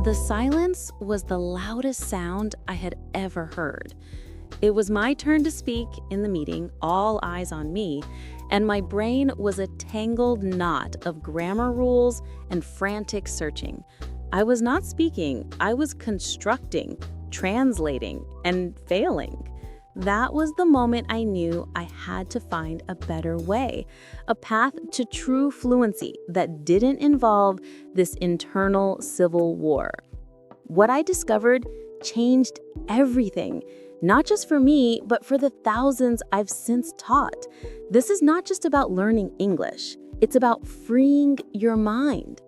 The silence was the loudest sound I had ever heard. It was my turn to speak in the meeting, all eyes on me, and my brain was a tangled knot of grammar rules and frantic searching. I was not speaking, I was constructing, translating, and failing. That was the moment I knew I had to find a better way, a path to true fluency that didn't involve this internal civil war. What I discovered changed everything, not just for me, but for the thousands I've since taught. This is not just about learning English, it's about freeing your mind.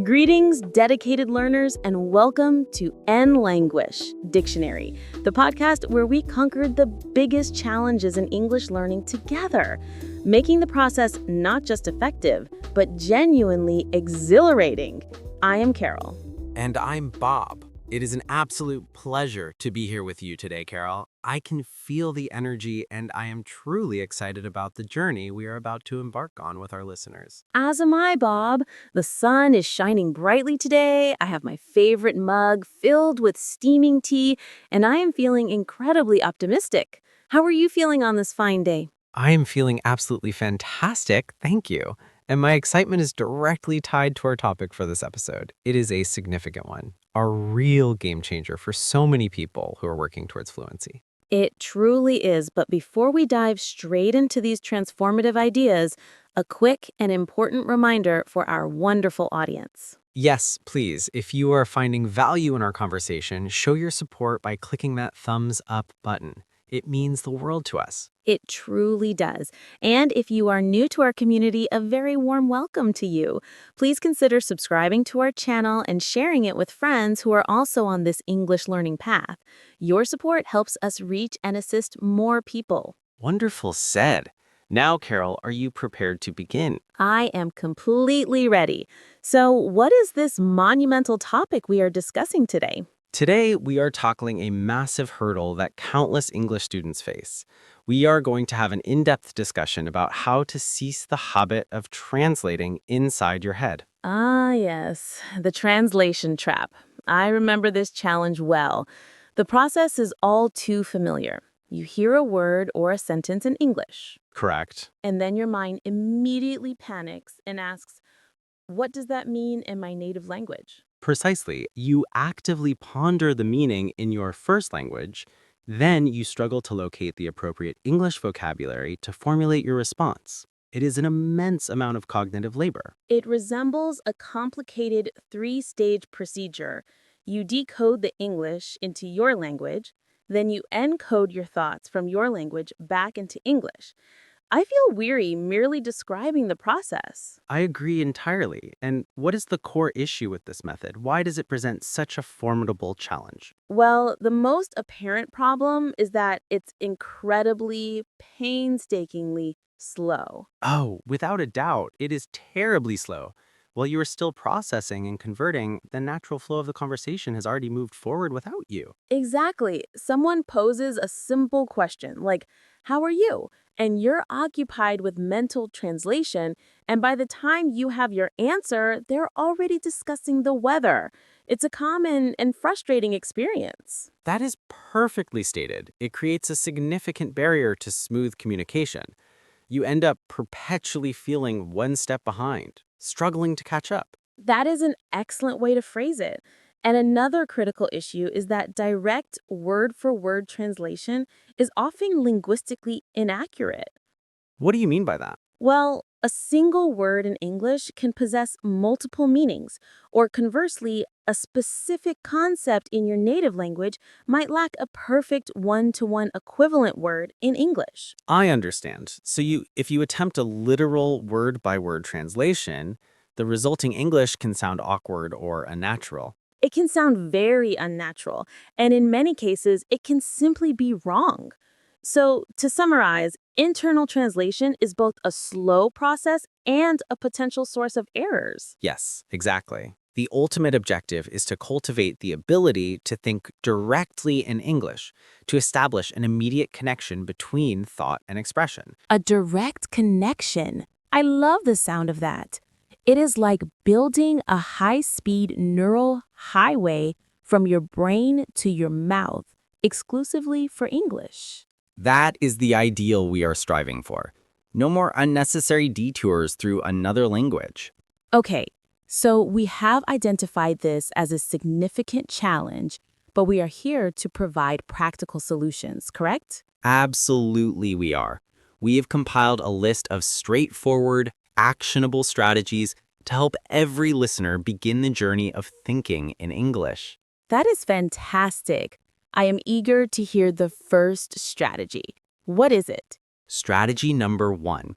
Greetings, dedicated learners, and welcome to N-Languish Dictionary, the podcast where we conquered the biggest challenges in English learning together, making the process not just effective, but genuinely exhilarating. I am Carol. And I'm Bob. It is an absolute pleasure to be here with you today, Carol. I can feel the energy, and I am truly excited about the journey we are about to embark on with our listeners. As am I, Bob. The sun is shining brightly today. I have my favorite mug filled with steaming tea, and I am feeling incredibly optimistic. How are you feeling on this fine day? I am feeling absolutely fantastic, thank you. And my excitement is directly tied to our topic for this episode. It is a significant one, a real game changer for so many people who are working towards fluency. It truly is, but before we dive straight into these transformative ideas, a quick and important reminder for our wonderful audience. Yes, please, if you are finding value in our conversation, show your support by clicking that thumbs up button. It means the world to us. It truly does. And if you are new to our community, a very warm welcome to you. Please consider subscribing to our channel and sharing it with friends who are also on this English learning path. Your support helps us reach and assist more people. Wonderful said. Now, Carol, are you prepared to begin? I am completely ready. So, what is this monumental topic we are discussing today? Today, we are tackling a massive hurdle that countless English students face. We are going to have an in-depth discussion about how to cease the habit of translating inside your head. Ah, yes, the translation trap. I remember this challenge well. The process is all too familiar. You hear a word or a sentence in English, Correct. and then your mind immediately panics and asks, what does that mean in my native language? Precisely. You actively ponder the meaning in your first language, then you struggle to locate the appropriate English vocabulary to formulate your response. It is an immense amount of cognitive labor. It resembles a complicated three-stage procedure. You decode the English into your language, then you encode your thoughts from your language back into English. I feel weary merely describing the process. I agree entirely. And what is the core issue with this method? Why does it present such a formidable challenge? Well, the most apparent problem is that it's incredibly, painstakingly slow. Oh, without a doubt, it is terribly slow. While you are still processing and converting, the natural flow of the conversation has already moved forward without you. Exactly. Someone poses a simple question like, how are you? And you're occupied with mental translation, and by the time you have your answer, they're already discussing the weather. It's a common and frustrating experience. That is perfectly stated. It creates a significant barrier to smooth communication. You end up perpetually feeling one step behind, struggling to catch up. That is an excellent way to phrase it. And another critical issue is that direct word-for-word translation is often linguistically inaccurate. What do you mean by that? Well, a single word in English can possess multiple meanings, or conversely, a specific concept in your native language might lack a perfect one-to-one equivalent word in English. I understand. So if you attempt a literal word-by-word translation, the resulting English can sound awkward or unnatural. It can sound very unnatural, and in many cases, it can simply be wrong. So, to summarize, internal translation is both a slow process and a potential source of errors. Yes, exactly. The ultimate objective is to cultivate the ability to think directly in English, to establish an immediate connection between thought and expression. A direct connection. I love the sound of that. It is like building a high-speed neural highway from your brain to your mouth, exclusively for English. That is the ideal we are striving for. No more unnecessary detours through another language. Okay, so we have identified this as a significant challenge, but we are here to provide practical solutions, correct? Absolutely, we are. We have compiled a list of straightforward, actionable strategies to help every listener begin the journey of thinking in English. That is fantastic. I am eager to hear the first strategy. What is it? Strategy number 1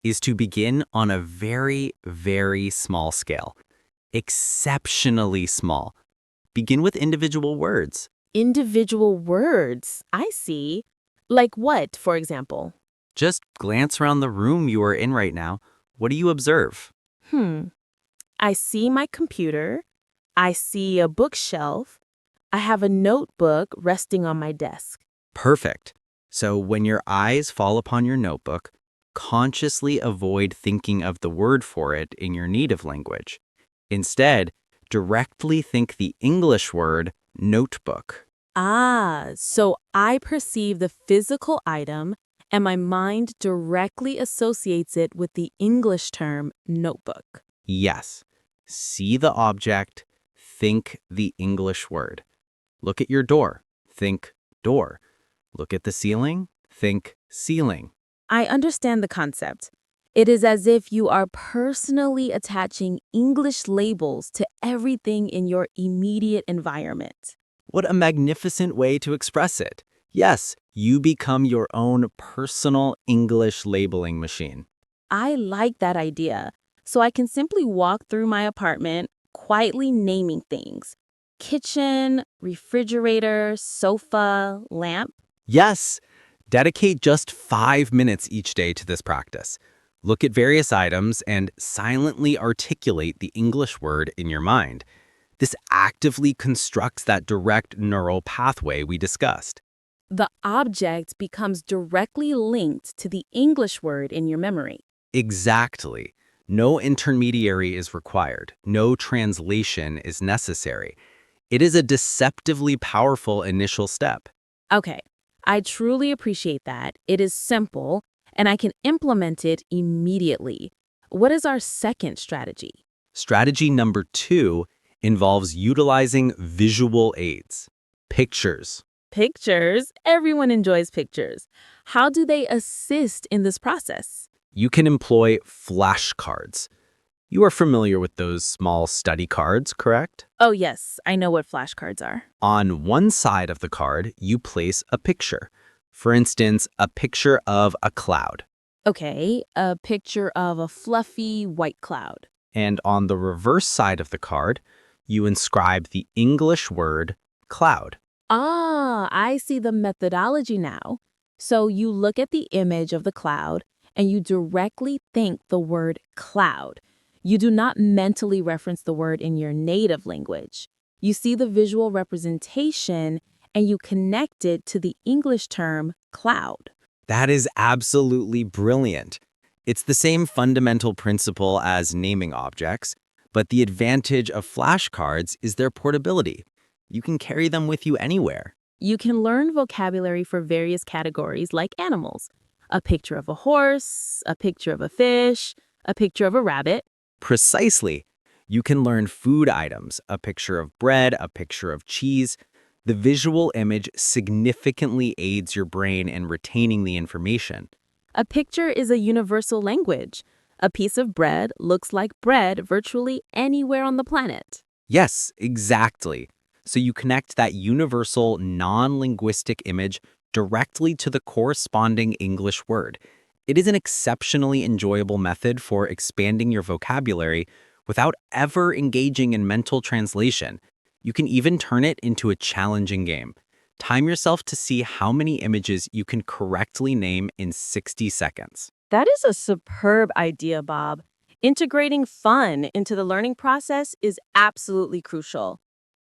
is to begin on a very, very small scale. Exceptionally small. Begin with individual words. Individual words. I see. Like what, for example? Just glance around the room you are in right now. What do you observe? Hmm. I see my computer. I see a bookshelf. I have a notebook resting on my desk. Perfect. So when your eyes fall upon your notebook, consciously avoid thinking of the word for it in your native language. Instead, directly think the English word notebook. Ah, so I perceive the physical item and my mind directly associates it with the English term notebook. Yes. See the object, think the English word. Look at your door, think door. Look at the ceiling, think ceiling. I understand the concept. It is as if you are personally attaching English labels to everything in your immediate environment. What a magnificent way to express it. Yes, you become your own personal English labeling machine. I like that idea. So I can simply walk through my apartment, quietly naming things. Kitchen, refrigerator, sofa, lamp. Yes, dedicate just 5 minutes each day to this practice. Look at various items and silently articulate the English word in your mind. This actively constructs that direct neural pathway we discussed. The object becomes directly linked to the English word in your memory. Exactly. No intermediary is required. No translation is necessary. It is a deceptively powerful initial step. Okay, I truly appreciate that. It is simple, and I can implement it immediately. What is our second strategy? Strategy number 2 involves utilizing visual aids. Pictures. Pictures. Everyone enjoys pictures. How do they assist in this process? You can employ flashcards. You are familiar with those small study cards, correct? Oh, yes, I know what flashcards are. On one side of the card, you place a picture. For instance, a picture of a cloud. Okay, a picture of a fluffy white cloud. And on the reverse side of the card, you inscribe the English word cloud. Ah, I see the methodology now. So you look at the image of the cloud and you directly think the word cloud. You do not mentally reference the word in your native language. You see the visual representation and you connect it to the English term cloud. That is absolutely brilliant. It's the same fundamental principle as naming objects, but the advantage of flashcards is their portability. You can carry them with you anywhere. You can learn vocabulary for various categories like animals. A picture of a horse, a picture of a fish, a picture of a rabbit. Precisely. You can learn food items, a picture of bread, a picture of cheese. The visual image significantly aids your brain in retaining the information. A picture is a universal language. A piece of bread looks like bread virtually anywhere on the planet. Yes, exactly. So you connect that universal, non-linguistic image directly to the corresponding English word. It is an exceptionally enjoyable method for expanding your vocabulary without ever engaging in mental translation. You can even turn it into a challenging game. Time yourself to see how many images you can correctly name in 60 seconds. That is a superb idea, Bob. Integrating fun into the learning process is absolutely crucial.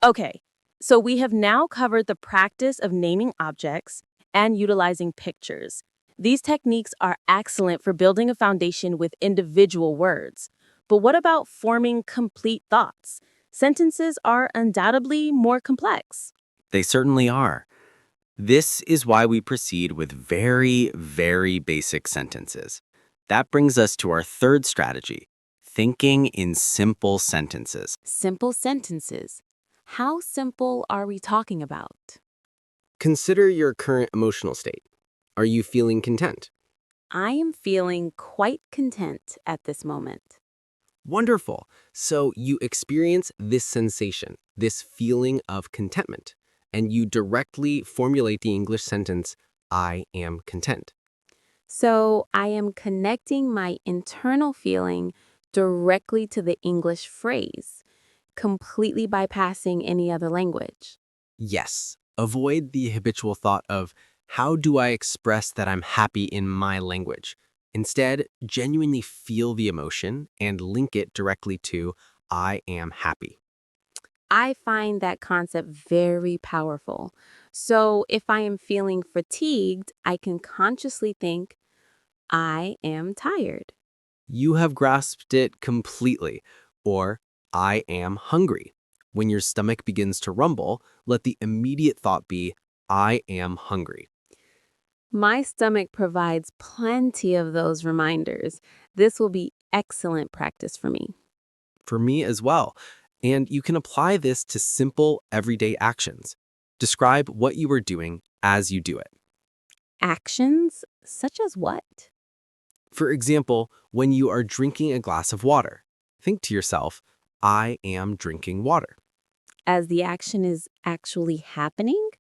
Okay, so we have now covered the practice of naming objects and utilizing pictures. These techniques are excellent for building a foundation with individual words. But what about forming complete thoughts? Sentences are undoubtedly more complex. They certainly are. This is why we proceed with very, very basic sentences. That brings us to our third strategy, thinking in simple sentences. Simple sentences. How simple are we talking about? Consider your current emotional state. Are you feeling content? I am feeling quite content at this moment. Wonderful. So you experience this sensation, this feeling of contentment, and you directly formulate the English sentence, I am content. So I am connecting my internal feeling directly to the English phrase, completely bypassing any other language. Yes. Avoid the habitual thought of, how do I express that I'm happy in my language? Instead, genuinely feel the emotion and link it directly to, I am happy. I find that concept very powerful. So if I am feeling fatigued, I can consciously think, I am tired. You have grasped it completely. Or, I am hungry. When your stomach begins to rumble, let the immediate thought be, I am hungry. My stomach provides plenty of those reminders. This will be excellent practice for me. For me as well. And you can apply this to simple, everyday actions. Describe what you are doing as you do it. Actions such as what? For example, when you are drinking a glass of water, think to yourself, I am drinking water. As the action is actually happening,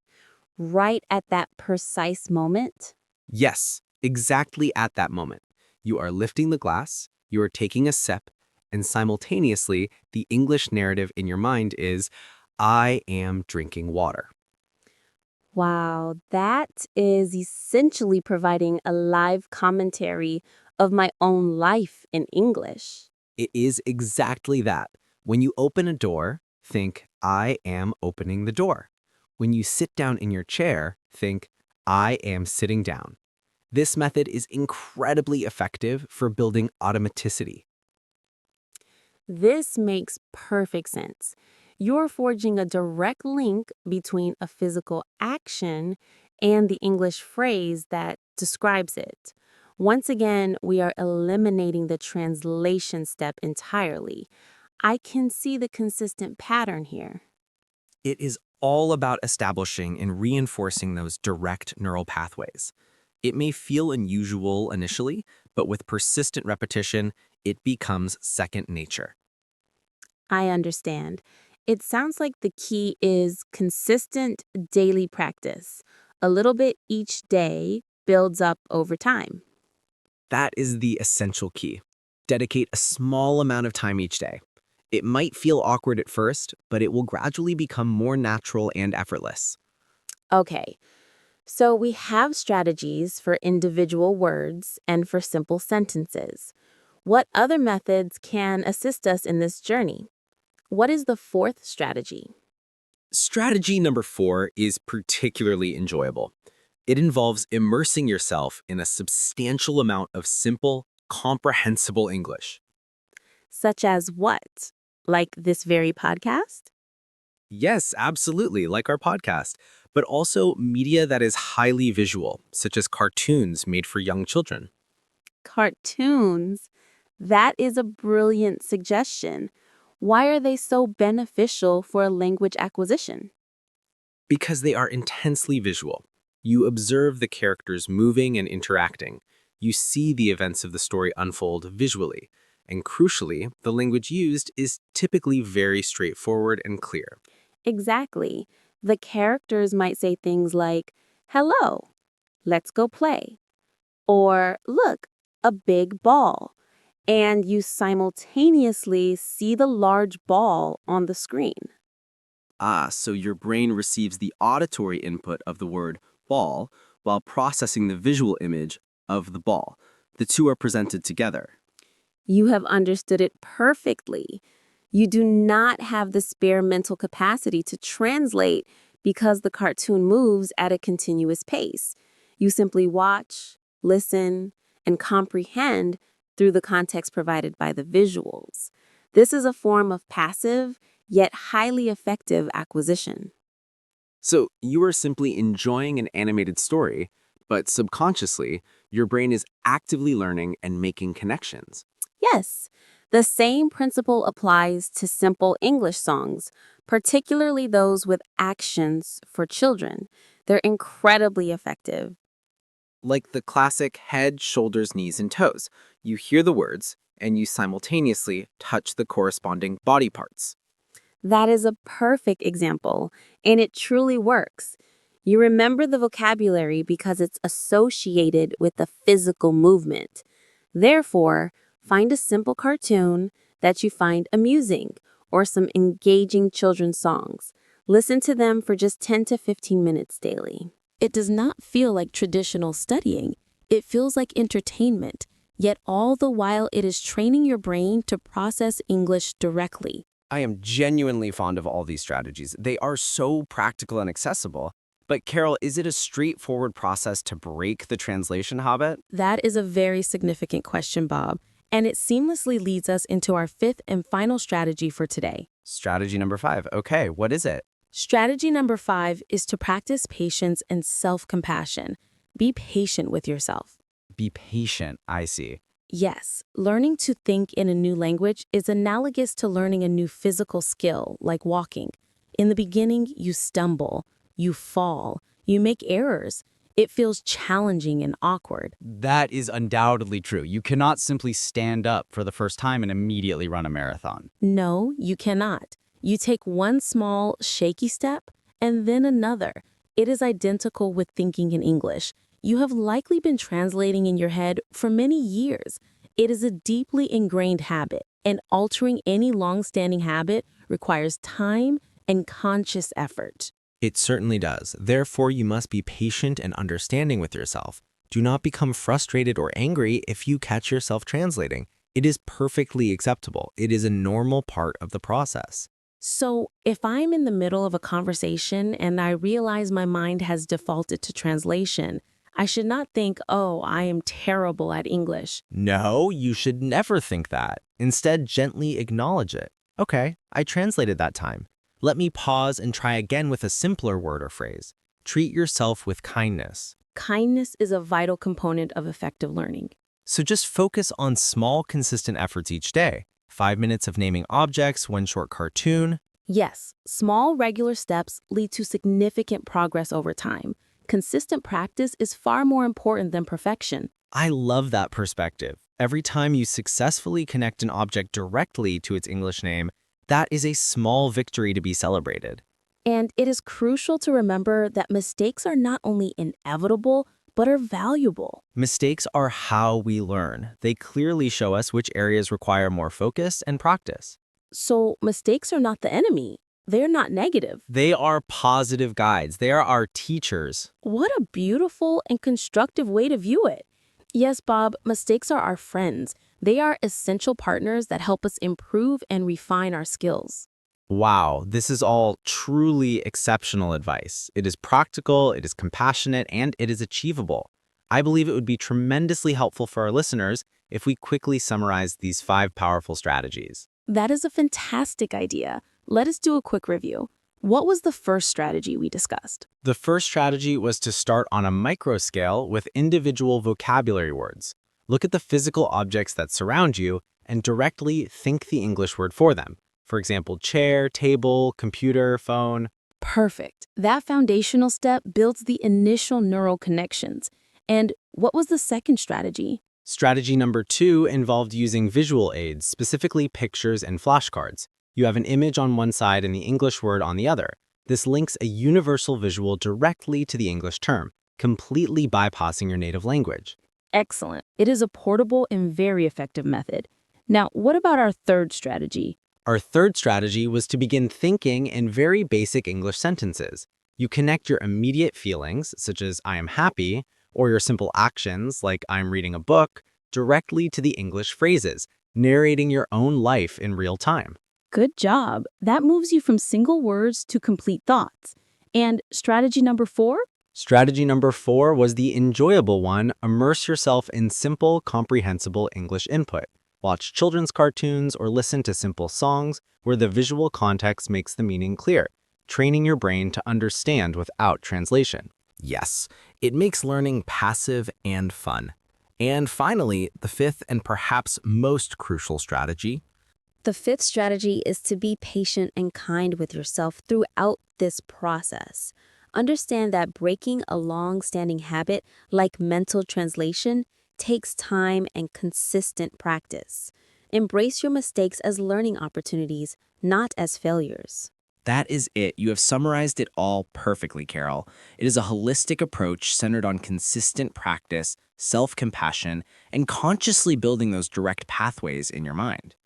right at that precise moment? Yes, exactly at that moment. You are lifting the glass, you are taking a sip, and simultaneously, the English narrative in your mind is, I am drinking water. Wow, that is essentially providing a live commentary of my own life in English. It is exactly that. When you open a door, think, I am opening the door. When you sit down in your chair, think, I am sitting down. This method is incredibly effective for building automaticity. This makes perfect sense. You're forging a direct link between a physical action and the English phrase that describes it. Once again, we are eliminating the translation step entirely. I can see the consistent pattern here. It is all about establishing and reinforcing those direct neural pathways. It may feel unusual initially, but with persistent repetition, it becomes second nature. I understand. It sounds like the key is consistent daily practice. A little bit each day builds up over time. That is the essential key. Dedicate a small amount of time each day. It might feel awkward at first, but it will gradually become more natural and effortless. Okay, so we have strategies for individual words and for simple sentences. What other methods can assist us in this journey? What is the fourth strategy? Strategy number 4 is particularly enjoyable. It involves immersing yourself in a substantial amount of simple, comprehensible English. Such as what? Like this very podcast? Yes, absolutely, like our podcast, but also media that is highly visual, such as cartoons made for young children. Cartoons? That is a brilliant suggestion. Why are they so beneficial for language acquisition? Because they are intensely visual. You observe the characters moving and interacting. You see the events of the story unfold visually. And crucially, the language used is typically very straightforward and clear. Exactly. The characters might say things like, hello, let's go play. Or, look, a big ball. And you simultaneously see the large ball on the screen. Ah, so your brain receives the auditory input of the word ball while processing the visual image of the ball. The two are presented together. You have understood it perfectly. You do not have the spare mental capacity to translate because the cartoon moves at a continuous pace. You simply watch, listen, and comprehend through the context provided by the visuals. This is a form of passive, yet highly effective acquisition. So you are simply enjoying an animated story, but subconsciously, your brain is actively learning and making connections. Yes, the same principle applies to simple English songs, particularly those with actions for children. They're incredibly effective. Like the classic head, shoulders, knees, and toes. You hear the words, and you simultaneously touch the corresponding body parts. That is a perfect example, and it truly works. You remember the vocabulary because it's associated with the physical movement. Therefore, find a simple cartoon that you find amusing or some engaging children's songs. Listen to them for just 10 to 15 minutes daily. It does not feel like traditional studying. It feels like entertainment, yet all the while it is training your brain to process English directly. I am genuinely fond of all these strategies. They are so practical and accessible. But Carol, is it a straightforward process to break the translation habit? That is a very significant question, Bob, and it seamlessly leads us into our fifth and final strategy for today. Strategy number 5. Okay, what is it? Strategy number 5 is to practice patience and self-compassion. Be patient with yourself. Be patient, I see. Yes, learning to think in a new language is analogous to learning a new physical skill, like walking. In the beginning, you stumble, you fall, you make errors. It feels challenging and awkward. That is undoubtedly true. You cannot simply stand up for the first time and immediately run a marathon. No, you cannot. You take one small, shaky step and then another. It is identical with thinking in English. You have likely been translating in your head for many years. It is a deeply ingrained habit, and altering any long-standing habit requires time and conscious effort. It certainly does. Therefore, you must be patient and understanding with yourself. Do not become frustrated or angry if you catch yourself translating. It is perfectly acceptable. It is a normal part of the process. So, if I'm in the middle of a conversation and I realize my mind has defaulted to translation, I should not think, oh, I am terrible at English. No, you should never think that. Instead, gently acknowledge it. Okay, I translated that time. Let me pause and try again with a simpler word or phrase. Treat yourself with kindness. Kindness is a vital component of effective learning. So just focus on small, consistent efforts each day. 5 minutes of naming objects, one short cartoon. Yes, small, regular steps lead to significant progress over time. Consistent practice is far more important than perfection. I love that perspective. Every time you successfully connect an object directly to its English name, that is a small victory to be celebrated. And it is crucial to remember that mistakes are not only inevitable, but are valuable. Mistakes are how we learn. They clearly show us which areas require more focus and practice. So mistakes are not the enemy. They're not negative. They are positive guides. They are our teachers. What a beautiful and constructive way to view it. Yes, Bob, mistakes are our friends. They are essential partners that help us improve and refine our skills. Wow, this is all truly exceptional advice. It is practical, it is compassionate, and it is achievable. I believe it would be tremendously helpful for our listeners if we quickly summarize these 5 powerful strategies. That is a fantastic idea. Let us do a quick review. What was the first strategy we discussed? The first strategy was to start on a micro scale with individual vocabulary words. Look at the physical objects that surround you and directly think the English word for them. For example, chair, table, computer, phone. Perfect. That foundational step builds the initial neural connections. And what was the second strategy? Strategy number 2 involved using visual aids, specifically pictures and flashcards. You have an image on one side and the English word on the other. This links a universal visual directly to the English term, completely bypassing your native language. Excellent. It is a portable and very effective method. Now, what about our third strategy? Our third strategy was to begin thinking in very basic English sentences. You connect your immediate feelings, such as I am happy, or your simple actions, like I'm reading a book, directly to the English phrases, narrating your own life in real time. Good job. That moves you from single words to complete thoughts. And strategy number 4? Strategy number 4 was the enjoyable one. Immerse yourself in simple, comprehensible English input. Watch children's cartoons or listen to simple songs where the visual context makes the meaning clear, training your brain to understand without translation. Yes, it makes learning passive and fun. And finally, the fifth and perhaps most crucial strategy. The fifth strategy is to be patient and kind with yourself throughout this process. Understand that breaking a long-standing habit like mental translation takes time and consistent practice. Embrace your mistakes as learning opportunities, not as failures. That is it. You have summarized it all perfectly, Carol. It is a holistic approach centered on consistent practice, self-compassion, and consciously building those direct pathways in your mind.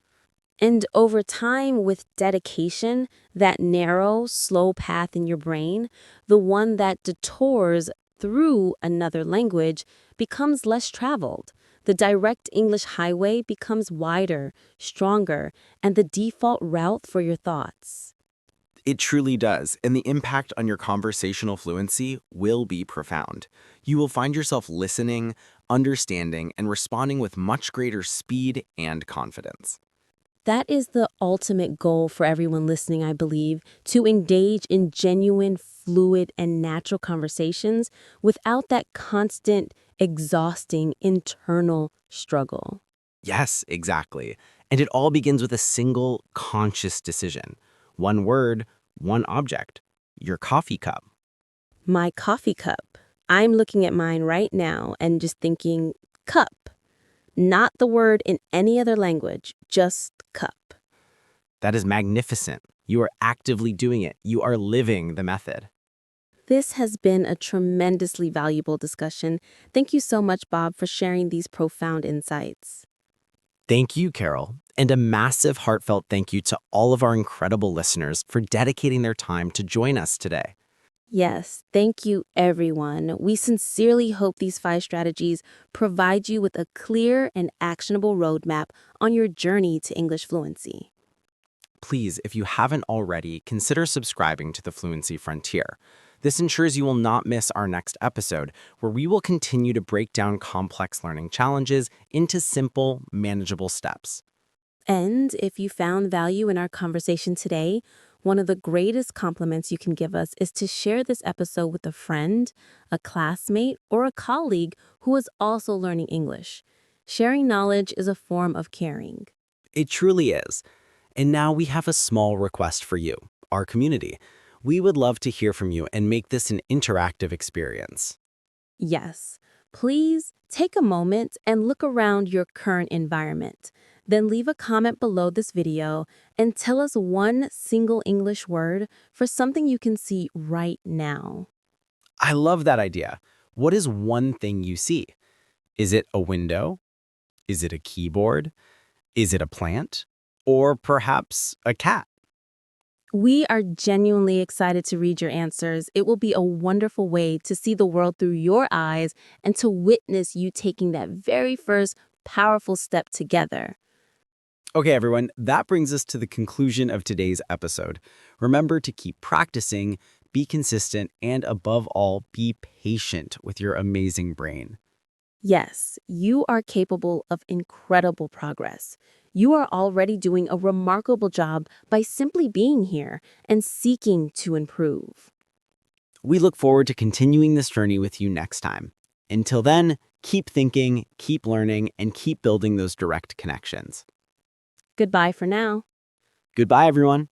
And over time, with dedication, that narrow, slow path in your brain, the one that detours through another language, becomes less traveled. The direct English highway becomes wider, stronger, and the default route for your thoughts. It truly does, and the impact on your conversational fluency will be profound. You will find yourself listening, understanding, and responding with much greater speed and confidence. That is the ultimate goal for everyone listening, I believe, to engage in genuine, fluid, and natural conversations without that constant, exhausting internal struggle. Yes, exactly. And it all begins with a single conscious decision. One word, one object, your coffee cup. My coffee cup. I'm looking at mine right now and just thinking, cup. Not the word in any other language, just cup. That is magnificent. You are actively doing it. You are living the method. This has been a tremendously valuable discussion. Thank you so much, Bob, for sharing these profound insights. Thank you, Carol. And a massive heartfelt thank you to all of our incredible listeners for dedicating their time to join us today. Yes, thank you, everyone. We sincerely hope these 5 strategies provide you with a clear and actionable roadmap on your journey to English fluency. Please, if you haven't already, consider subscribing to the Fluency Frontier. This ensures you will not miss our next episode, where we will continue to break down complex learning challenges into simple, manageable steps. And if you found value in our conversation today, one of the greatest compliments you can give us is to share this episode with a friend, a classmate, or a colleague who is also learning English. Sharing knowledge is a form of caring. It truly is. And now we have a small request for you, our community. We would love to hear from you and make this an interactive experience. Yes, please take a moment and look around your current environment. Then leave a comment below this video and tell us one single English word for something you can see right now. I love that idea. What is one thing you see? Is it a window? Is it a keyboard? Is it a plant? Or perhaps a cat? We are genuinely excited to read your answers. It will be a wonderful way to see the world through your eyes and to witness you taking that very first powerful step together. Okay, everyone, that brings us to the conclusion of today's episode. Remember to keep practicing, be consistent, and above all, be patient with your amazing brain. Yes, you are capable of incredible progress. You are already doing a remarkable job by simply being here and seeking to improve. We look forward to continuing this journey with you next time. Until then, keep thinking, keep learning, and keep building those direct connections. Goodbye for now. Goodbye, everyone.